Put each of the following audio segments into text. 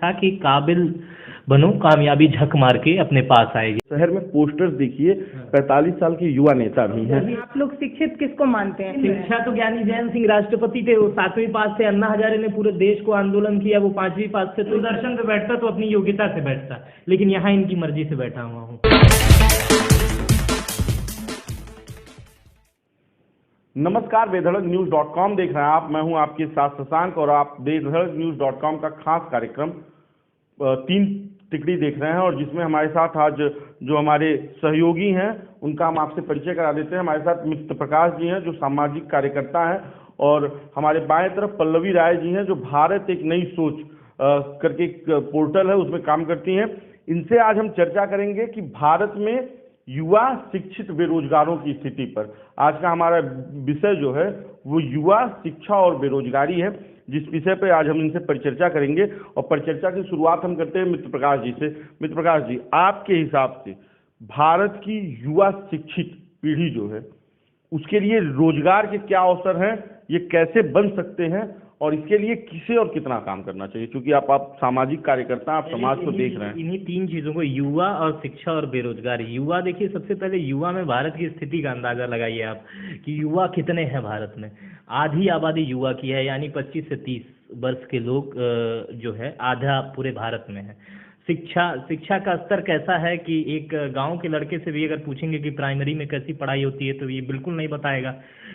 था कि काबिल बनो, कामयाबी झक मार के अपने पास आएगी। शहर में पोस्टर्स देखिए, 45 साल के युवा नेता भी हैं। आप लोग शिक्षित किसको मानते हैं? शिक्षा तो ज्ञानी जैन सिंह राष्ट्रपति थे, वो 7वीं पास से। अन्ना हजारे ने पूरे देश को आंदोलन किया, वो 5वीं पास से। तो दर्शन पे बैठता तो अपनी योग्यता से बैठता, लेकिन यहाँ इनकी मर्जी से बैठा हुआ हूँ। नमस्कार, बेधड़क न्यूज.com देख रहे हैं आप। मैं हूं आपके साथ शशांक और आप बेधड़क न्यूज.com का खास कार्यक्रम 3 टिकड़ी देख रहे हैं, और जिसमें हमारे साथ आज जो हमारे सहयोगी हैं उनका हम आपसे परिचय करा देते हैं। हमारे साथ मित्र प्रकाश जी हैं जो सामाजिक कार्यकर्ता हैं, और हमारे बाएं तरफ पल्लवी राय जी हैं जो भारत एक नई सोच करके एक पोर्टल है उसमें काम करती हैं। इनसे आज हम चर्चा करेंगे कि भारत में युवा शिक्षित बेरोजगारों की स्थिति पर। आज का हमारा विषय जो है वो युवा, शिक्षा और बेरोजगारी है, जिस विषय पे आज हम इनसे परिचर्चा करेंगे। और परिचर्चा की शुरुआत हम करते हैं मित्र प्रकाश जी से। मित्र प्रकाश जी, आपके हिसाब से भारत की युवा शिक्षित पीढ़ी जो है उसके लिए रोजगार के क्या अवसर हैं, ये कैसे बन सकते हैं, और इसके लिए किसे और कितना काम करना चाहिए? क्योंकि आप सामाजिक कार्यकर्ता, आप समाज को देख रहे हैं। इन्हीं 3 चीजों को, युवा और शिक्षा और बेरोजगारी। युवा देखिए, सबसे पहले युवा में भारत की स्थिति का अंदाजा लगाइए आप कि युवा कितने हैं भारत में। आधी आबादी युवा की है, यानी 25 से 30 वर्ष के लोग जो है आधा पूरे भारत में है। शिक्षा का स्तर कैसा है कि एक गांव के लड़के से भी अगर पूछेंगे कि प्राइमरी में कैसी पढ़ाई होती है तो ये बिल्कुल नहीं बताएगा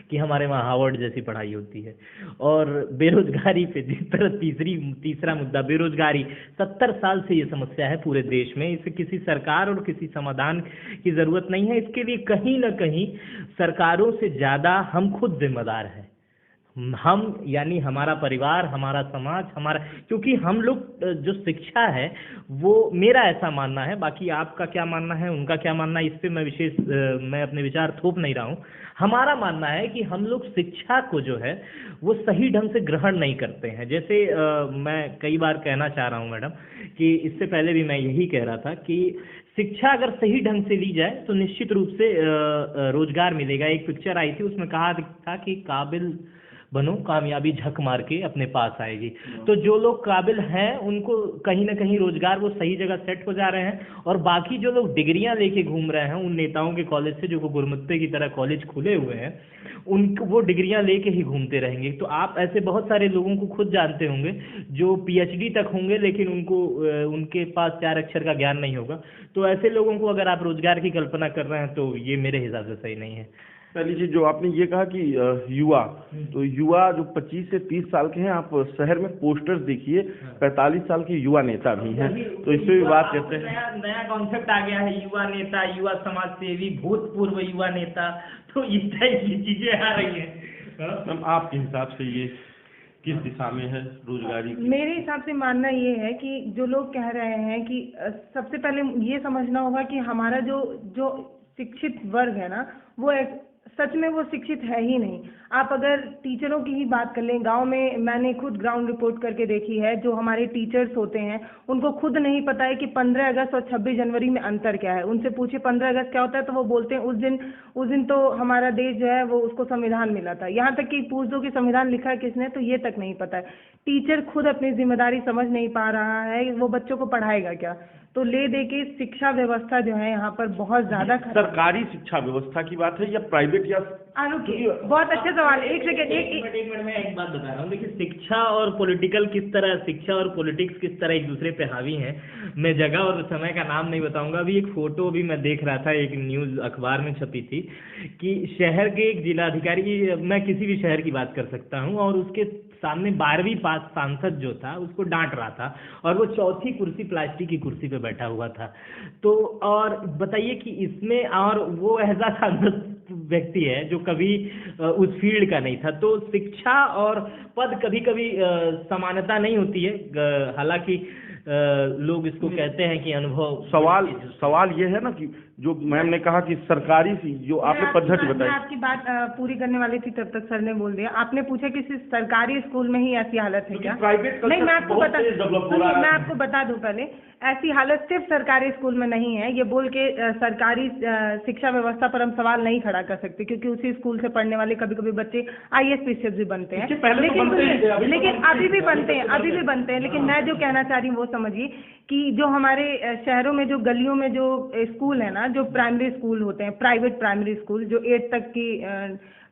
कि हमारे वहाँ हार्वर्ड जैसी पढ़ाई होती है। और बेरोजगारी पे जिस तरह तीसरा मुद्दा बेरोजगारी, 70 साल से ये समस्या है पूरे देश में। इसे किसी सरकार और किसी समाधान की जरूरत नहीं है। इसके लिए कहीं ना कहीं सरकारों से ज्यादा हम खुद जिम्मेदार हैं। हम यानी हमारा परिवार, हमारा समाज, हमारा, क्योंकि हम लोग जो शिक्षा है वो, मेरा ऐसा मानना है, बाकी आपका क्या मानना है, उनका क्या मानना है, इस पे मैं अपने विचार थोप नहीं रहा हूँ। हमारा मानना है कि हम लोग शिक्षा को जो है वो सही ढंग से ग्रहण नहीं करते हैं। जैसे मैं कई बार कहना चाह रहा हूँ मैडम कि इससे पहले भी मैं यही कह रहा था कि शिक्षा अगर सही ढंग से ली जाए तो निश्चित रूप से रोजगार मिलेगा। एक पिक्चर आई थी, उसमें कहा था कि काबिल बनो, कामयाबी झक मार के अपने पास आएगी। तो जो लोग काबिल हैं उनको कहीं ना कहीं रोजगार, वो सही जगह सेट हो जा रहे हैं, और बाकी जो लोग डिग्रियां लेके घूम रहे हैं उन नेताओं के कॉलेज से, जो गुरुमुत्ते की तरह कॉलेज खुले हुए हैं, उनको वो डिग्रियां लेके ही घूमते रहेंगे। तो आप ऐसे बहुत सारे लोगों को खुद जानते होंगे जो PhD तक होंगे लेकिन उनके पास 4 अक्षर का ज्ञान नहीं होगा। तो ऐसे लोगों को अगर आप रोजगार की कल्पना कर रहे हैं तो ये मेरे हिसाब से सही नहीं है। पहली चीज जो आपने ये कहा कि युवा, तो युवा जो 25 से 30 साल के हैं, आप शहर में पोस्टर्स देखिए, 45 साल के युवा नेता भी हैं, तो इससे भी बात करते हैं। नया कॉन्सेप्ट आ गया है, युवा नेता, युवा समाज सेवी, भूतपूर्व युवा नेता, तो इस टाइप की चीजें आ रही हैं। मैम, आपके हिसाब से ये किस दिशा में है रोजगारी की? मेरे हिसाब से मानना ये है कि जो लोग कह रहे हैं कि सबसे पहले ये समझना होगा कि हमारा जो शिक्षित वर्ग है ना, वो सच में वो शिक्षित है ही नहीं। आप अगर टीचरों की ही बात कर लें, गांव में मैंने खुद ग्राउंड रिपोर्ट करके देखी है, जो हमारे टीचर्स होते हैं उनको खुद नहीं पता है कि 15 अगस्त और 26 जनवरी में अंतर क्या है। उनसे पूछे 15 अगस्त क्या होता है तो वो बोलते हैं उस दिन तो हमारा देश जो है वो उसको संविधान मिला था। यहाँ तक कि पूछ दो कि संविधान लिखा है किसने, तो ये तक नहीं पता है। टीचर खुद अपनी जिम्मेदारी समझ नहीं पा रहा है, वो बच्चों को पढ़ाएगा क्या? तो ले दे के शिक्षा व्यवस्था जो है यहाँ पर बहुत ज्यादा। सरकारी शिक्षा व्यवस्था की बात है या प्राइवेट या? बहुत अच्छा सवाल है। एक मिनट में एक बात बता रहा हूँ। देखिए, शिक्षा और शिक्षा और पॉलिटिक्स किस तरह एक दूसरे पे हावी हैं। मैं जगह और समय का नाम नहीं बताऊंगा। अभी एक फोटो भी मैं देख रहा था, एक न्यूज अखबार में छपी थी कि शहर के एक जिलाधिकारी, मैं किसी भी शहर की बात कर सकता हूँ, और उसके सामने 12वीं पास सांसद जो था उसको डांट रहा था, और वो चौथी कुर्सी प्लास्टिक की कुर्सी पे बैठा हुआ था। तो और बताइए कि इसमें, और वो ऐसा सांसद व्यक्ति है जो कभी उस फील्ड का नहीं था। तो शिक्षा और पद कभी कभी समानता नहीं होती है। हालांकि लोग इसको कहते हैं कि अनुभव। सवाल ये है ना कि जो मैम ने कहा कि सरकारी जो आपने पद्धति मैं बताई। आपकी बात पूरी करने वाली थी, तब तक सर ने बोल दिया। आपने पूछा कि सिर्फ सरकारी स्कूल में ही ऐसी हालत है क्या? प्राइवेट नहीं, मैं आपको मैं आपको बता दूं पहले, ऐसी हालत सिर्फ सरकारी स्कूल में नहीं है। ये बोल के सरकारी शिक्षा व्यवस्था पर हम सवाल नहीं खड़ा कर सकते, क्योंकि उसी स्कूल से पढ़ने वाले कभी कभी बच्चे IAS PCS भी बनते हैं, लेकिन अभी भी बनते हैं। लेकिन मैं जो कहना चाह रही हूँ वो समझिए कि जो हमारे शहरों में जो गलियों में जो स्कूल है ना, जो प्राइमरी स्कूल होते हैं, प्राइवेट प्राइमरी स्कूल जो 8 तक की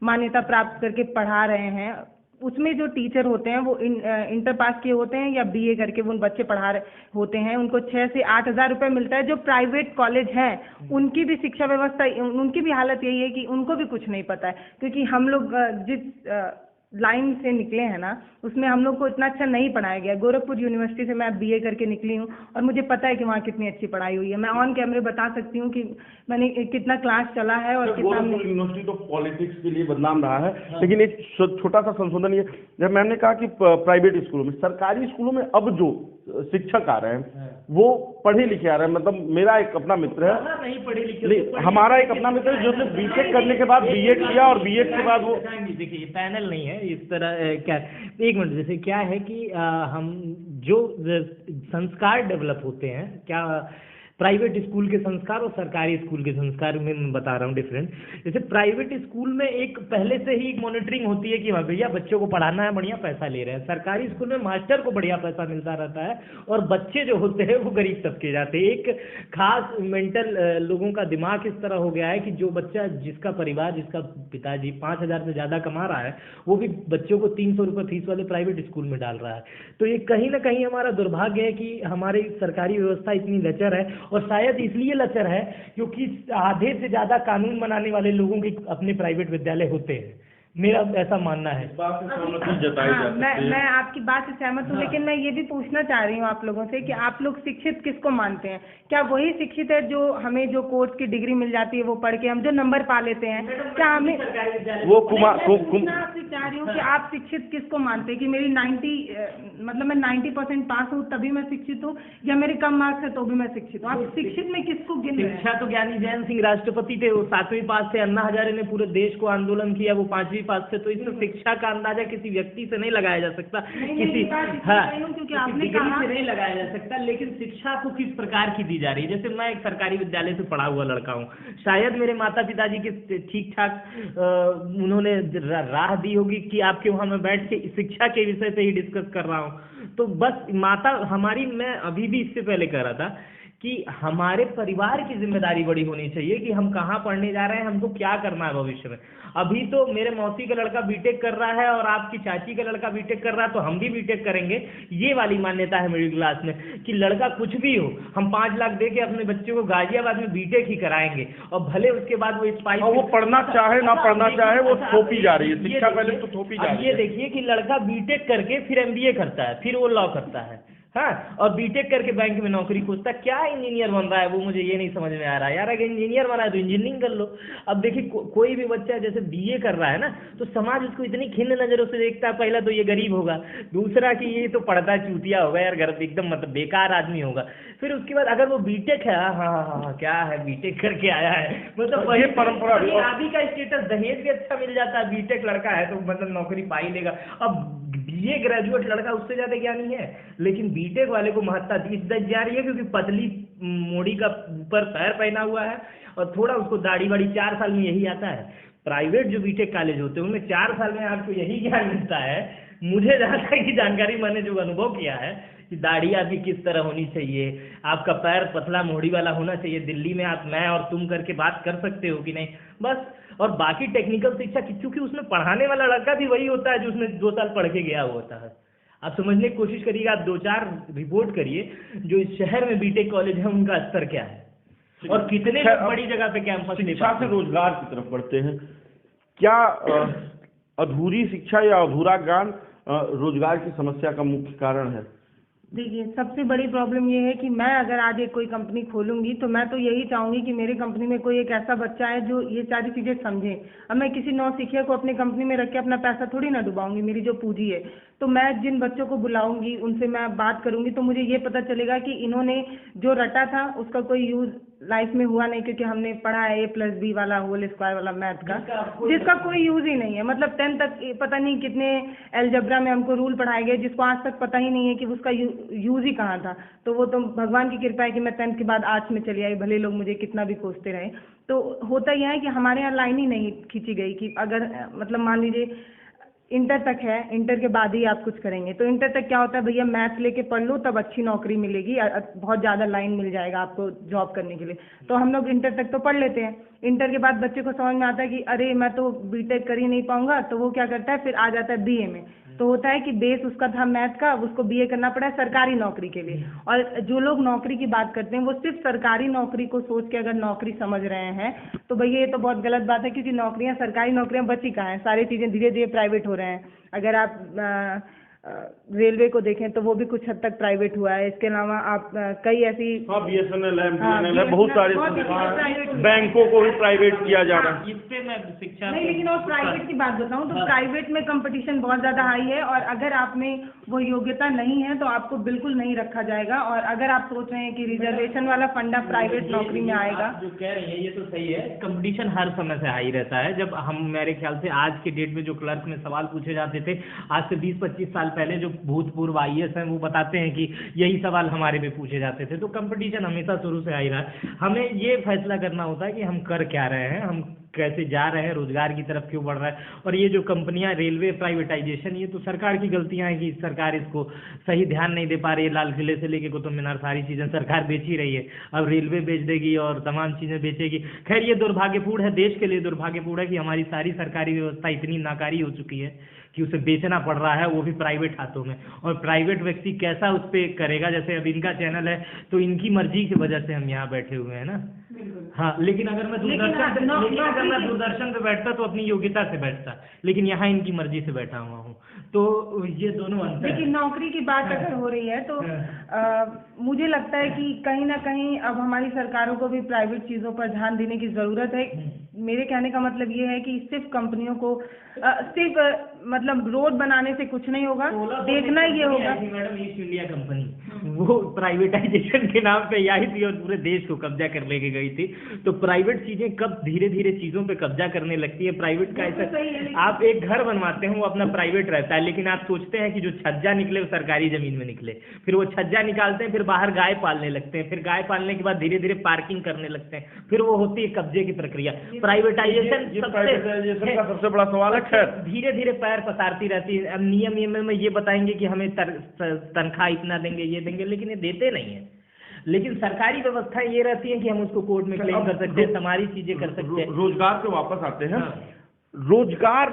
मान्यता प्राप्त करके पढ़ा रहे हैं, उसमें जो टीचर होते हैं वो इंटर पास किए होते हैं या BA करके वो बच्चे पढ़ा रहे होते हैं। उनको 6 से 8 हज़ार रुपये मिलता है। जो प्राइवेट कॉलेज हैं उनकी भी शिक्षा व्यवस्था, उनकी भी हालत यही है कि उनको भी कुछ नहीं पता है, क्योंकि हम लोग जिस लाइन से निकले हैं ना, उसमें हम लोग को इतना अच्छा नहीं पढ़ाया गया। गोरखपुर यूनिवर्सिटी से मैं BA करके निकली हूँ और मुझे पता है कि वहाँ कितनी अच्छी पढ़ाई हुई है। मैं ऑन कैमरे बता सकती हूँ कि मैंने कितना क्लास चला है और कितना। गोरखपुर यूनिवर्सिटी तो पॉलिटिक्स के लिए बदनाम रहा है। लेकिन एक छोटा सा संशोधन ये, जब मैम ने कहा कि प्राइवेट स्कूलों में, सरकारी स्कूलों में अब जो शिक्षक आ रहे हैं वो पढ़े लिखे आ रहे हैं। मतलब मेरा एक अपना मित्र है, नहीं पढ़े लिखे, हमारा एक अपना मित्र है जो BTech करने के बाद B.Ed किया और B.Ed के बाद वो, देखिए ये पैनल नहीं है इस तरह क्या, एक मिनट, जैसे क्या है कि हम जो संस्कार डेवलप होते हैं, क्या प्राइवेट स्कूल के संस्कार और सरकारी स्कूल के संस्कार में मैं बता रहा हूँ डिफरेंट। जैसे प्राइवेट स्कूल में एक पहले से ही मॉनिटरिंग होती है कि हाँ भैया बच्चों को पढ़ाना है, बढ़िया पैसा ले रहे हैं। सरकारी स्कूल में मास्टर को बढ़िया पैसा मिलता रहता है और बच्चे जो होते हैं वो गरीब तबके जाते हैं। एक खास मेंटल लोगों का दिमाग इस तरह हो गया है कि जो बच्चा, जिसका परिवार, जिसका पिताजी 5,000 से ज़्यादा कमा रहा है, वो भी बच्चों को 300 रुपये फीस वाले प्राइवेट स्कूल में डाल रहा है। तो ये कहीं ना कहीं हमारा दुर्भाग्य है कि हमारी सरकारी व्यवस्था इतनी लचर है, और शायद इसलिए लचर है क्योंकि आधे से ज्यादा कानून बनाने वाले लोगों के अपने प्राइवेट विद्यालय होते हैं। मेरा ऐसा मानना है। मैं आपकी बात से सहमत हूँ, लेकिन मैं ये भी पूछना चाह रही हूँ आप लोगों से कि आप लोग शिक्षित किसको मानते हैं? क्या वही शिक्षित है जो हमें जो कोर्स की डिग्री मिल जाती है वो पढ़ के हम जो नंबर पा लेते हैं? क्या हमें वो मैं आपसे चाह रही हूँ कि आप शिक्षित किसको मानते हैं? कि मेरी 90% पास हूँ तभी मैं शिक्षित हूँ, या मेरे कम मार्क्स है तो भी मैं शिक्षित हूँ? आप शिक्षित में किसको गिन रहे हैं? शिक्षा तो ज्ञानी जैन सिंह राष्ट्रपति थे, वो 7वीं पास से। अन्ना हजारे ने पूरे देश को आंदोलन किया, वो 5वीं पास से। तो इसमें शिक्षा का अंदाजा किसी व्यक्ति से नहीं लगाया जा सकता, किसी क्योंकि आपने कहा से नहीं लगाया जा सकता। लेकिन शिक्षा को किस प्रकार की दी जा रही है? जैसे मैं एक सरकारी विद्यालय से पढ़ा हुआ लड़का हूँ, शायद मेरे माता पिताजी के ठीक ठाक उन्होंने राह दी होगी कि आपके वहाँ मैं बैठ के शिक्षा के विषय से ही डिस्कस कर रहा हूँ। तो बस माता हमारी, मैं अभी भी इससे पहले कह रहा था कि हमारे परिवार की जिम्मेदारी बड़ी होनी चाहिए कि हम कहाँ पढ़ने जा रहे हैं, हमको क्या करना है भविष्य में। अभी तो मेरे मौसी का लड़का बीटेक कर रहा है और आपकी चाची का लड़का बीटेक कर रहा है, तो हम भी बीटेक करेंगे। ये वाली मान्यता है मिडिल क्लास में कि लड़का कुछ भी हो, हम 5 लाख दे के अपने बच्चे को गाजियाबाद में बीटेक ही कराएंगे, और भले उसके बाद वो स्पाइस, वो पढ़ना चाहे ना पढ़ना चाहे, वो थोपी जा रही है शिक्षा, पहले तो थोपी जा रही है। ये देखिए कि लड़का बीटेक करके फिर MBA करता है, फिर वो लॉ करता है, हाँ, और बीटेक करके बैंक में नौकरी खोजता है। क्या इंजीनियर बन रहा है वो, मुझे ये नहीं समझ में आ रहा है यार। अगर इंजीनियर बना है तो इंजीनियरिंग कर लो। अब देखिए कोई भी बच्चा जैसे BA कर रहा है ना, तो समाज उसको इतनी खिन्न नजरों से देखता है। पहला तो ये गरीब होगा, दूसरा कि ये तो पढ़ता चूतिया होगा यार, घर एकदम मतलब बेकार आदमी होगा। फिर उसके बाद अगर वो बीटेक है, हाँ क्या है, बीटेक करके आया है, मतलब ये परंपरा आदि का स्टेटस, दहेज भी अच्छा मिल जाता है। बीटेक लड़का है तो मतलब नौकरी पा ही लेगा। अब BA ग्रेजुएट लड़का उससे ज्यादा ज्ञानी है, लेकिन बीटेक वाले को महत्ता दी जा रही है क्योंकि पतली मोड़ी का ऊपर पैर पहना हुआ है और थोड़ा उसको दाढ़ी वाड़ी 4 साल में यही आता है। प्राइवेट जो बीटेक कॉलेज होते हैं उनमें 4 साल में आपको यही ज्ञान मिलता है। मुझे जहाँ तक की जानकारी, मैंने जो अनुभव किया है कि दाढ़ी आपकी किस तरह होनी चाहिए, आपका पैर पतला मोड़ी वाला होना चाहिए, दिल्ली में आप मैं और तुम करके बात कर सकते हो कि नहीं, बस। और बाकी टेक्निकल शिक्षा, क्योंकि उसमें पढ़ाने वाला लड़का भी वही होता है जो उसने 2 साल पढ़ के गया होता है। आप समझने की कोशिश करिएगा, आप 2-4 रिपोर्ट करिए जो इस शहर में बीटेक कॉलेज है उनका स्तर क्या है और कितने बड़ी जगह पे कैंपस। शिक्षा से रोजगार की तरफ बढ़ते हैं। क्या अधूरी शिक्षा या अधूरा ज्ञान रोजगार की समस्या का मुख्य कारण है? देखिए, सबसे बड़ी प्रॉब्लम ये है कि मैं अगर आज एक कोई कंपनी खोलूंगी तो मैं तो यही चाहूंगी कि मेरी कंपनी में कोई एक ऐसा बच्चा है जो ये सारी चीज़ें समझे। अब मैं किसी नौसिखिया को अपनी कंपनी में रख के अपना पैसा थोड़ी ना डुबाऊंगी, मेरी जो पूंजी है। तो मैं जिन बच्चों को बुलाऊंगी, उनसे मैं बात करूंगी, तो मुझे ये पता चलेगा कि इन्होंने जो रटा था उसका कोई यूज़ लाइफ में हुआ नहीं, क्योंकि हमने पढ़ा है A+B वाला होल स्क्वायर वाला मैथ का, जिसका कोई यूज ही नहीं है। मतलब 10 तक पता नहीं कितने अलजेब्रा में हमको रूल पढ़ाए गए, जिसको आज तक पता ही नहीं है कि उसका यूज ही कहाँ था। तो वो तो भगवान की कृपा है कि मैं 10th के बाद आर्ट्स में चली आई, भले लोग मुझे कितना भी कोसते रहे। तो होता यह है कि हमारे यहाँ लाइन ही नहीं खींची गई कि अगर मतलब मान लीजिए इंटर तक है, इंटर के बाद ही आप कुछ करेंगे। तो इंटर तक क्या होता है, भैया मैथ लेके पढ़ लो तब अच्छी नौकरी मिलेगी, बहुत ज़्यादा लाइन मिल जाएगा आपको जॉब करने के लिए। तो हम लोग इंटर तक तो पढ़ लेते हैं। इंटर के बाद बच्चे को समझ में आता है कि अरे मैं तो बीटेक कर ही नहीं पाऊंगा, तो वो क्या करता है, फिर आ जाता है बीए में। तो होता है कि बेस उसका था मैथ का, उसको बीए करना पड़ा है सरकारी नौकरी के लिए। और जो लोग नौकरी की बात करते हैं वो सिर्फ सरकारी नौकरी को सोच के अगर नौकरी समझ रहे हैं, तो भैया ये तो बहुत गलत बात है, क्योंकि नौकरियां, सरकारी नौकरियां बची कहाँ हैं, सारी चीज़ें धीरे धीरे प्राइवेट हो रहे हैं। अगर आप रेलवे को देखें तो वो भी कुछ हद तक प्राइवेट हुआ है। इसके अलावा आप कई ऐसी BSNL है, हाँ, MTNL है, बहुत सारे संस्थान, बैंकों को भी प्राइवेट किया जा रहा है। इस पे मैं शिक्षा नहीं, लेकिन और प्राइवेट की बात बताऊं तो प्राइवेट में कंपटीशन बहुत ज़्यादा हाई है, और अगर आप में वो योग्यता नहीं है तो आपको बिल्कुल नहीं रखा जाएगा। और अगर आप सोच रहे हैं कि रिजर्वेशन वाला फंडा प्राइवेट नौकरी में आएगा, जो कह रही हैं ये तो सही है, कंपटीशन हर समय से हाई रहता है। जब हम, मेरे ख्याल से आज के डेट में जो क्लर्क में सवाल पूछे जाते थे, आज से 20-25 साल पहले जो भूतपूर्व IAS हैं वो बताते हैं कि यही सवाल हमारे में पूछे जाते थे। तो कंपटीशन हमेशा शुरू से हाई रहा है। हमें ये फैसला करना होता है कि हम कर क्या रहे हैं, हम कैसे जा रहे हैं, रोजगार की तरफ क्यों बढ़ रहा है। और ये जो कंपनियां, रेलवे प्राइवेटाइजेशन, ये तो सरकार की गलतियां हैं कि सरकार इसको सही ध्यान नहीं दे पा रही है। लाल किले से लेके कुतुब मीनार सारी चीज़ें सरकार बेच ही रही है, अब रेलवे बेच देगी और तमाम चीज़ें बेचेगी। खैर ये दुर्भाग्यपूर्ण है, देश के लिए दुर्भाग्यपूर्ण है कि हमारी सारी सरकारी व्यवस्था इतनी नाकारी हो चुकी है कि उसे बेचना पड़ रहा है, वो भी प्राइवेट हाथों में। और प्राइवेट व्यक्ति कैसा उस पर करेगा, जैसे अब इनका चैनल है तो इनकी मर्जी की वजह से हम यहाँ बैठे हुए हैं ना। हाँ, लेकिन अगर मैं दूरदर्शन पे बैठता तो अपनी योग्यता से बैठता, लेकिन यहाँ इनकी मर्जी से बैठा हुआ हूँ। तो ये दोनों अंतर। लेकिन नौकरी की बात अगर हो रही है तो मुझे लगता है कि कहीं ना कहीं अब हमारी सरकारों को भी प्राइवेट चीज़ों पर ध्यान देने की ज़रूरत है। मेरे कहने का मतलब ये है कि सिर्फ कंपनियों को सिर्फ मतलब रोड बनाने से कुछ नहीं होगा, देखना ये होगा। मैडम ईस्ट इंडिया कंपनी वो प्राइवेटाइजेशन के नाम पे आई थी और पूरे देश को कब्जा कर लेके गई थी। तो प्राइवेट चीजें कब धीरे धीरे चीजों पे कब्जा करने लगती है, प्राइवेट का ऐसा, आप एक घर बनवाते हैं वो अपना प्राइवेट रहता है, लेकिन आप सोचते हैं कि जो छज्जा निकले वो सरकारी जमीन में निकले, फिर वो छज्जा निकालते हैं, फिर बाहर गाय पालने लगते हैं, फिर गाय पालने के बाद धीरे धीरे पार्किंग करने लगते हैं, फिर वो होती है कब्जे की प्रक्रिया। प्राइवेटाइजेशन का सबसे बड़ा सवाल है। खैर धीरे धीरे पैर पसारती रहती है। अब नियम में ये बताएंगे कि हमें तनख्वाह इतना देंगे, ये देंगे, लेकिन ये देते नहीं है। लेकिन सरकारी व्यवस्था ये रहती है कि हम उसको कोर्ट में क्लेम कर सकते हैं, हमारी चीजें कर सकते हैं। रोजगार पे वापस आते हैं। रोजगार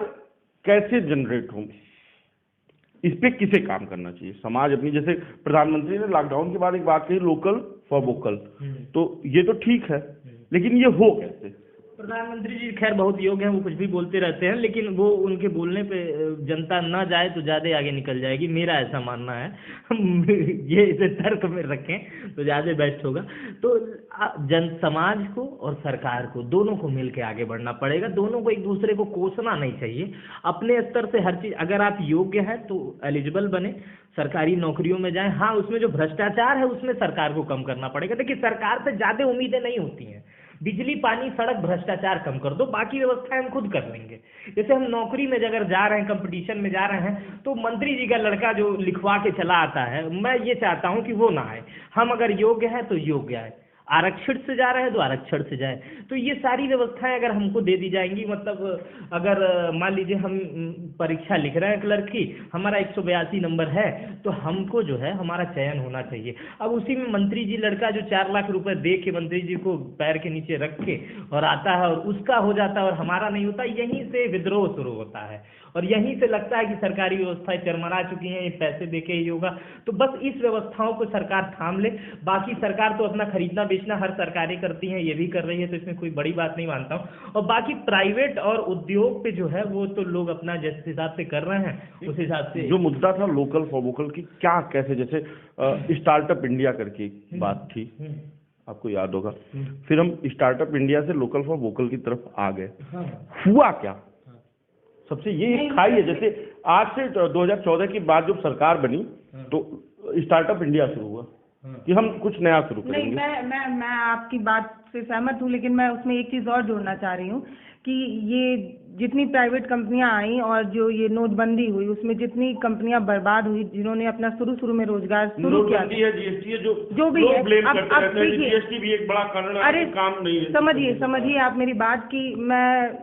कैसे जनरेट होंगे, इस पे किसे काम करना चाहिए समाज अपनी? जैसे प्रधानमंत्री ने लॉकडाउन के बाद एक बात कही, लोकल फॉर वोकल, तो ये तो ठीक है, लेकिन ये हो कैसे? प्रधानमंत्री जी खैर बहुत योग्य हैं, वो कुछ भी बोलते रहते हैं, लेकिन वो उनके बोलने पे जनता ना जाए तो ज़्यादा आगे निकल जाएगी, मेरा ऐसा मानना है। ये इसे तर्क में रखें तो ज़्यादा बेस्ट होगा। तो जन समाज को और सरकार को दोनों को मिल के आगे बढ़ना पड़ेगा, दोनों को एक दूसरे को कोसना नहीं चाहिए। अपने स्तर से हर चीज़, अगर आप योग्य हैं तो एलिजिबल बने, सरकारी नौकरियों में जाएं। हाँ, उसमें जो भ्रष्टाचार है उसमें सरकार को कम करना पड़ेगा। देखिए सरकार से ज़्यादा उम्मीदें नहीं होती हैं, बिजली पानी सड़क भ्रष्टाचार कम कर दो, बाकी व्यवस्थाएं हम खुद कर लेंगे। जैसे हम नौकरी में अगर जा रहे हैं, कंपटीशन में जा रहे हैं, तो मंत्री जी का लड़का जो लिखवा के चला आता है, मैं ये चाहता हूं कि वो ना आए। हम अगर योग्य हैं तो योग्य आए, आरक्षित से जा रहे हैं तो आरक्षण से जाए। तो ये सारी व्यवस्थाएं अगर हमको दे दी जाएंगी, मतलब अगर मान लीजिए हम परीक्षा लिख रहे हैं क्लर्क की, हमारा 182 नंबर है, तो हमको जो है हमारा चयन होना चाहिए। अब उसी में मंत्री जी लड़का जो 4 लाख रुपए दे के मंत्री जी को पैर के नीचे रख के और आता है और उसका हो जाता है और हमारा नहीं होता, यहीं से विद्रोह शुरू होता है और यहीं से लगता है कि सरकारी व्यवस्थाएं चरमरा चुकी हैं, ये पैसे देके ही होगा। तो बस इस व्यवस्थाओं को सरकार थाम ले। बाकी सरकार तो अपना खरीदना बेचना हर सरकारें करती हैं, ये भी कर रही है, तो इसमें कोई बड़ी बात नहीं मानता हूँ। और बाकी प्राइवेट और उद्योग पे जो है वो तो लोग अपना जिस हिसाब से कर रहे हैं उस हिसाब से। जो मुद्दा था लोकल फॉर वोकल की, क्या कैसे, जैसे स्टार्टअप इंडिया करके बात थी, आपको याद होगा, फिर हम स्टार्टअप इंडिया से लोकल फॉर वोकल की तरफ आ गए, हुआ क्या? सबसे ये खाई है, जैसे आज से 2014 के बाद जब सरकार बनी तो स्टार्टअप इंडिया शुरू हुआ, कि हम कुछ नया शुरू नहीं, करेंगे? मैं आपकी बात से सहमत हूँ, लेकिन मैं उसमें एक चीज़ और जोड़ना चाह रही हूँ कि ये जितनी प्राइवेट कंपनियां आई और जो ये नोटबंदी हुई, उसमें जितनी कंपनियां बर्बाद हुई, जिन्होंने अपना शुरू में रोजगार शुरू किया, नोटबंदी है, जीएसटी है, जो भी लोग है, ब्लेम अब करते रहते हैं कि देखिए, जीएसटी भी एक बड़ा कारण है, अरे काम नहीं है। समझिए आप मेरी बात की, मैं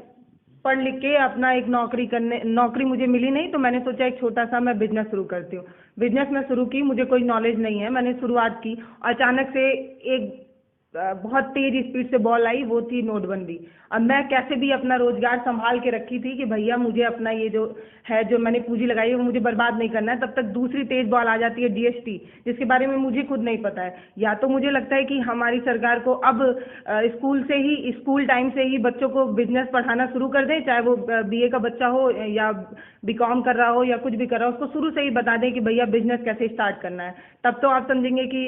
पढ़ लिख के अपना एक नौकरी मुझे मिली नहीं, तो मैंने सोचा एक छोटा सा मैं बिजनेस शुरू करती हूँ। बिजनेस में शुरू की, मुझे कोई नॉलेज नहीं है, मैंने शुरुआत की, अचानक से एक बहुत तेज स्पीड से बॉल आई, वो थी नोटबंदी। अब मैं कैसे भी अपना रोजगार संभाल के रखी थी कि भैया मुझे अपना ये जो है, जो मैंने पूंजी लगाई है, वो मुझे बर्बाद नहीं करना है। तब तक दूसरी तेज बॉल आ जाती है, जीएसटी, जिसके बारे में मुझे खुद नहीं पता है। या तो मुझे लगता है कि हमारी सरकार को अब स्कूल टाइम से ही बच्चों को बिजनेस पढ़ाना शुरू कर दें, चाहे वो बीए का बच्चा हो या बीकॉम कर रहा हो या कुछ भी कर रहा हो, उसको शुरू से ही बता दें कि भैया बिजनेस कैसे स्टार्ट करना है। तब तो आप समझेंगे कि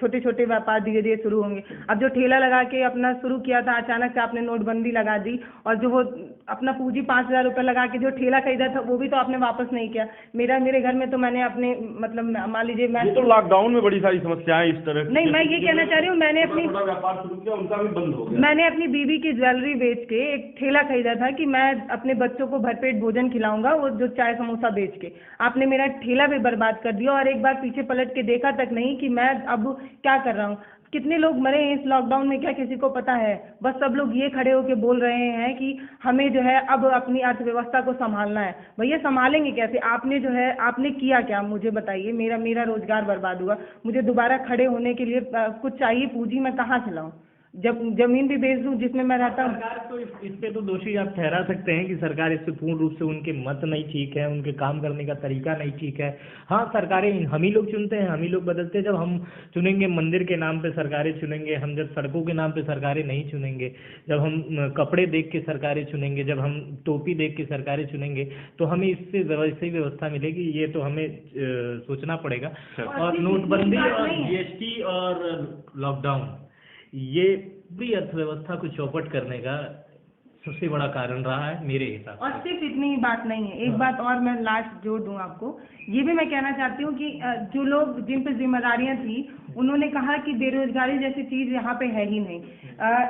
छोटे छोटे व्यापार धीरे धीरे शुरू होंगे। अब जो ठेला लगा के अपना शुरू किया था, अचानक से आपने नोटबंदी लगा दी, और जो वो अपना पूंजी 5,000 रुपये लगा के जो ठेला खरीदा था, वो भी तो आपने वापस नहीं किया। मेरे घर में तो मैंने अपने, मतलब मान लीजिए मैं तो लॉकडाउन में बड़ी सारी समस्याएं इस तरह नहीं, मैं ये कहना चाह रही हूँ, मैंने अपनी व्यापार शुरू किया, उनका भी बंद हो गया। मैंने अपनी बीवी की ज्वेलरी बेच के एक ठेला खरीदा था कि मैं अपने बच्चों को भरपेट भोजन खिलाऊंगा, वो जो चाय समोसा बेच के। आपने मेरा ठेला भी बर्बाद कर दिया, और एक बार पीछे पलट के देखा तक नहीं कि मैं अब क्या कर रहा हूँ। कितने लोग मरे हैं इस लॉकडाउन में, क्या किसी को पता है? बस सब लोग ये खड़े होके बोल रहे हैं कि हमें जो है अब अपनी अर्थव्यवस्था को संभालना है। भैया संभालेंगे कैसे? आपने जो है, आपने किया क्या, मुझे बताइए। मेरा रोजगार बर्बाद हुआ, मुझे दोबारा खड़े होने के लिए कुछ चाहिए पूंजी, मैं कहाँ से लाऊं? जब जमीन भी बेच दूं जिसमें मैं रहता हूँ। सरकार तो इस पे तो दोषी आप ठहरा सकते हैं कि सरकार इस पे पूर्ण रूप से, उनके मत नहीं ठीक है, उनके काम करने का तरीका नहीं ठीक है। हाँ, सरकारें हम ही लोग चुनते हैं, हम ही लोग बदलते हैं। जब हम चुनेंगे मंदिर के नाम पे सरकारें चुनेंगे, हम जब सड़कों के नाम पे सरकारें नहीं चुनेंगे, जब हम कपड़े देख के सरकारें चुनेंगे, जब हम टोपी देख के सरकारें चुनेंगे, तो हमें इससे वैसी व्यवस्था मिलेगी। ये तो हमें सोचना पड़ेगा। और नोटबंदी और जीएसटी और लॉकडाउन, ये पूरी अर्थव्यवस्था को चौपट करने का सबसे बड़ा कारण रहा है मेरे हिसाब से। और सिर्फ इतनी ही बात नहीं है, एक बात और मैं लास्ट जोड़ दूं आपको, ये भी मैं कहना चाहती हूँ कि जो लोग, जिन पे जिम्मेदारियां थी, उन्होंने कहा कि बेरोजगारी जैसी चीज यहाँ पे है ही नहीं।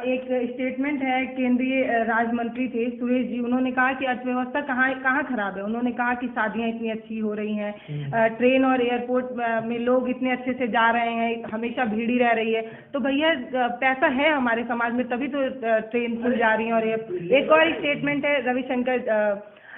एक स्टेटमेंट है, केंद्रीय राज्य मंत्री थे सुरेश जी, उन्होंने कहा कि अर्थव्यवस्था कहाँ खराब है। उन्होंने कहा कि शादियां इतनी अच्छी हो रही हैं, ट्रेन और एयरपोर्ट में लोग इतने अच्छे से जा रहे हैं, हमेशा भीड़ ही रह रही है। तो भैया पैसा है हमारे समाज में, तभी तो ट्रेन खुल जा रही है। और एक और स्टेटमेंट है रविशंकर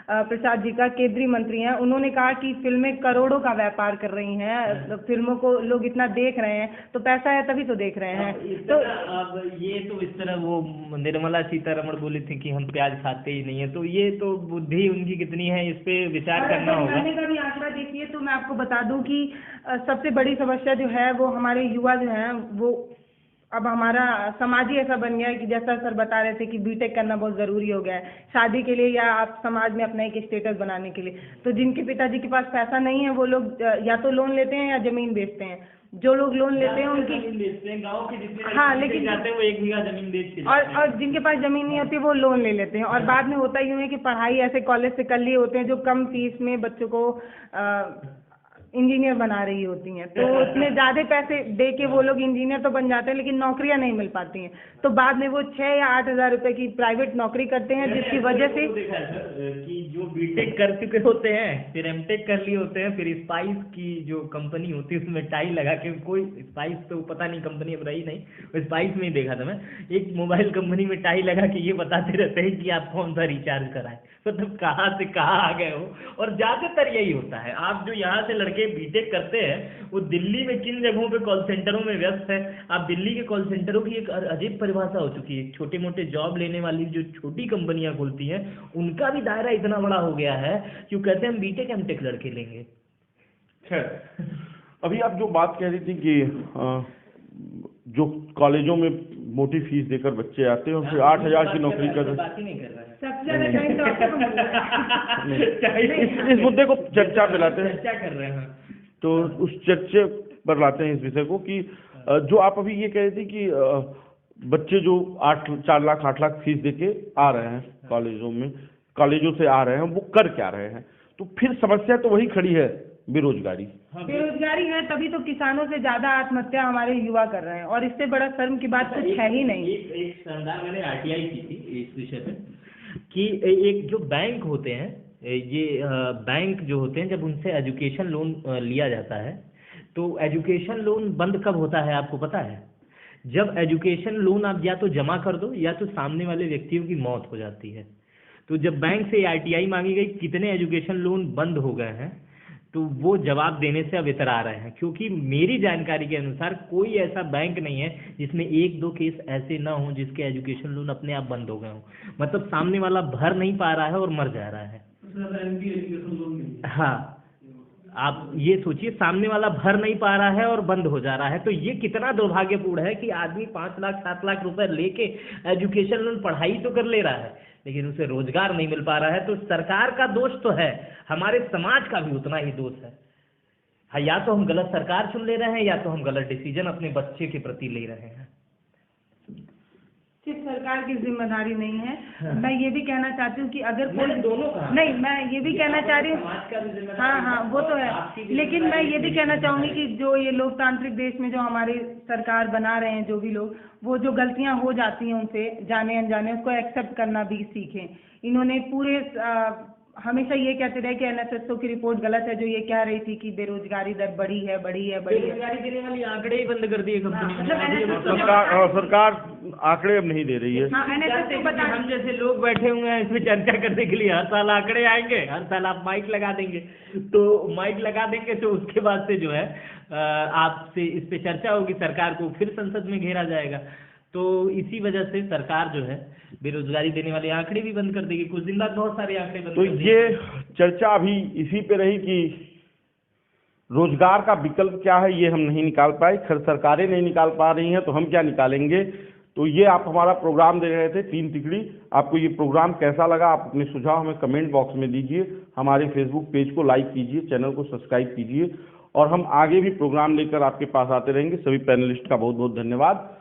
प्रसाद जी का, केंद्रीय मंत्री हैं, उन्होंने कहा कि फिल्में करोड़ों का व्यापार कर रही हैं, फिल्मों को लोग इतना देख रहे हैं, तो पैसा है तभी तो देख रहे हैं। तो अब ये तो इस तरह वो निर्मला सीतारमण बोली थी कि हम प्याज खाते ही नहीं है, तो ये तो बुद्धि उनकी कितनी है, इस पे विचार करना होगा। का भी आंकड़ा देखिए, तो मैं आपको बता दूं कि सबसे बड़ी समस्या जो है वो हमारे युवा जो हैं, वो अब हमारा समाज ही ऐसा बन गया है कि जैसा सर बता रहे थे कि बीटेक करना बहुत ज़रूरी हो गया है शादी के लिए, या आप समाज में अपना एक स्टेटस बनाने के लिए। तो जिनके पिताजी के पास पैसा नहीं है, वो लोग या तो लोन लेते हैं या ज़मीन बेचते हैं। जो लोग लोन लेते हैं उनकी गाँव के जितने हाँ, लेकिन जाते हैं वो 1 बीघा जमीन बेच के और जिनके पास ज़मीन नहीं होती वो लोन ले लेते हैं। और बाद में होता यूँ है कि पढ़ाई ऐसे कॉलेज से कर लिए होते हैं जो कम फीस में बच्चों को इंजीनियर बना रही होती हैं, तो उसमें ज़्यादा पैसे दे के वो लोग इंजीनियर तो बन जाते हैं, लेकिन नौकरियां नहीं मिल पाती हैं। तो बाद में वो 6 या 8 हज़ार रुपये की प्राइवेट नौकरी करते हैं, जिसकी वजह से देखा है सर कि जो बीटेक कर चुके होते हैं, फिर एमटेक कर लिए होते हैं, फिर स्पाइस की जो कंपनी होती है उसमें टाई लगा के, कोई स्पाइस तो पता नहीं कंपनी अब रही नहीं, वो स्पाइस में ही देखा था मैं, एक मोबाइल कंपनी में टाई लगा के ये बताते रहते हैं कि आप कौन सा रिचार्ज कराएं। मतलब कहाँ से कहाँ आ गए हो। और ज़्यादातर यही होता है, आप जो यहाँ से लड़के बीटेक करते हैं वो दिल्ली में किन जगहों पे कॉल सेंटरों में व्यस्त है। आप दिल्ली के कॉल सेंटरों की एक अजीब परिभाषा हो चुकी है, छोटे मोटे जॉब लेने वाली जो छोटी कंपनियां खोलती हैं उनका भी दायरा इतना बड़ा हो गया है कि वो कहते हैं हम बीटेक एमटेक लड़के लेंगे। खैर, अभी आप जो बात कह रही थी कि जो कॉलेजों में मोटी फीस देकर बच्चे आते हैं और फिर 8,000 की नौकरी कर रहे हैं, इस मुद्दे को चर्चा पे लाते हैं, चर्चा कर रहे हैं, तो उस चर्चे पर लाते हैं इस विषय को कि जो आप अभी ये कह रही थी कि बच्चे जो 4 लाख 8 लाख फीस देके आ रहे हैं कॉलेजों से आ रहे हैं, वो कर क्या रहे हैं। तो फिर समस्या तो वही खड़ी है बेरोजगारी। बेरोजगारी है, तभी तो किसानों से ज्यादा आत्महत्या हमारे युवा कर रहे हैं, और इससे बड़ा शर्म की बात कुछ है ही नहीं। एक शानदार मैंने आरटीआई की थी इस विषय पे कि एक जो बैंक होते हैं, ये बैंक जो होते हैं, जब उनसे एजुकेशन लोन लिया जाता है तो एजुकेशन लोन बंद कब होता है आपको पता है? जब एजुकेशन लोन आप या तो जमा कर दो या तो सामने वाले व्यक्तियों की मौत हो जाती है। तो जब बैंक से आरटीआई मांगी गई कितने एजुकेशन लोन बंद हो गए हैं, तो वो जवाब देने से अब इतरा रहे हैं, क्योंकि मेरी जानकारी के अनुसार कोई ऐसा बैंक नहीं है जिसमें एक दो केस ऐसे ना हो जिसके एजुकेशन लोन अपने आप बंद हो गए हों। मतलब सामने वाला भर नहीं पा रहा है और मर जा रहा है। हाँ, आप ये सोचिए, सामने वाला भर नहीं पा रहा है और बंद हो जा रहा है, तो ये कितना दुर्भाग्यपूर्ण है कि आदमी 5 लाख 7 लाख रुपए लेके एजुकेशन लोन पढ़ाई तो कर ले रहा है लेकिन उसे रोजगार नहीं मिल पा रहा है। तो सरकार का दोष तो है, हमारे समाज का भी उतना ही दोष है। हाँ, या तो हम गलत सरकार चुन ले रहे हैं या तो हम गलत डिसीजन अपने बच्चे के प्रति ले रहे हैं। सिर्फ सरकार की जिम्मेदारी नहीं है। हाँ। मैं ये भी कहना चाहती हूँ कि अगर कोई दोनों नहीं, मैं ये भी कहना चाह रही हूँ, हाँ वो तो है, लेकिन मैं ये भी कहना चाहूंगी कि जो ये लोकतांत्रिक देश में जो हमारी सरकार बना रहे हैं जो भी लोग, वो जो गलतियां हो जाती हैं उनसे जाने अनजाने, उसको एक्सेप्ट करना भी सीखें। इन्होंने पूरे हमेशा ये कहते रहे कि एनएसएसओ की रिपोर्ट गलत है, जो ये कह रही थी कि बेरोजगारी दर बढ़ी है। बेरोजगारी देने वाली आंकड़े ही बंद कर दिए कंपनी ने। सरकार आंकड़े अब नहीं दे रही है। हम जैसे लोग बैठे हुए हैं इसमें चर्चा करने के लिए, हर साल आंकड़े आएंगे, हर साल आप माइक लगा देंगे, तो माइक लगा देंगे तो उसके बाद से जो है आपसे इस पे चर्चा होगी, सरकार को फिर संसद में घेरा जाएगा। तो इसी वजह से सरकार जो है बेरोजगारी देने वाले आंकड़े भी बंद कर देगी। कुछ दिन बाद बहुत सारे आंकड़े बंद तो कर देगी। ये चर्चा अभी इसी पे रही कि रोजगार का विकल्प क्या है, ये हम नहीं निकाल पाए, खैर सरकारें नहीं निकाल पा रही हैं तो हम क्या निकालेंगे। तो ये आप हमारा प्रोग्राम दे रहे थे 3 तिकड़ी। आपको ये प्रोग्राम कैसा लगा, आप अपने सुझाव हमें कमेंट बॉक्स में दीजिए। हमारे फेसबुक पेज को लाइक कीजिए, चैनल को सब्सक्राइब कीजिए, और हम आगे भी प्रोग्राम लेकर आपके पास आते रहेंगे। सभी पैनलिस्ट का बहुत बहुत धन्यवाद।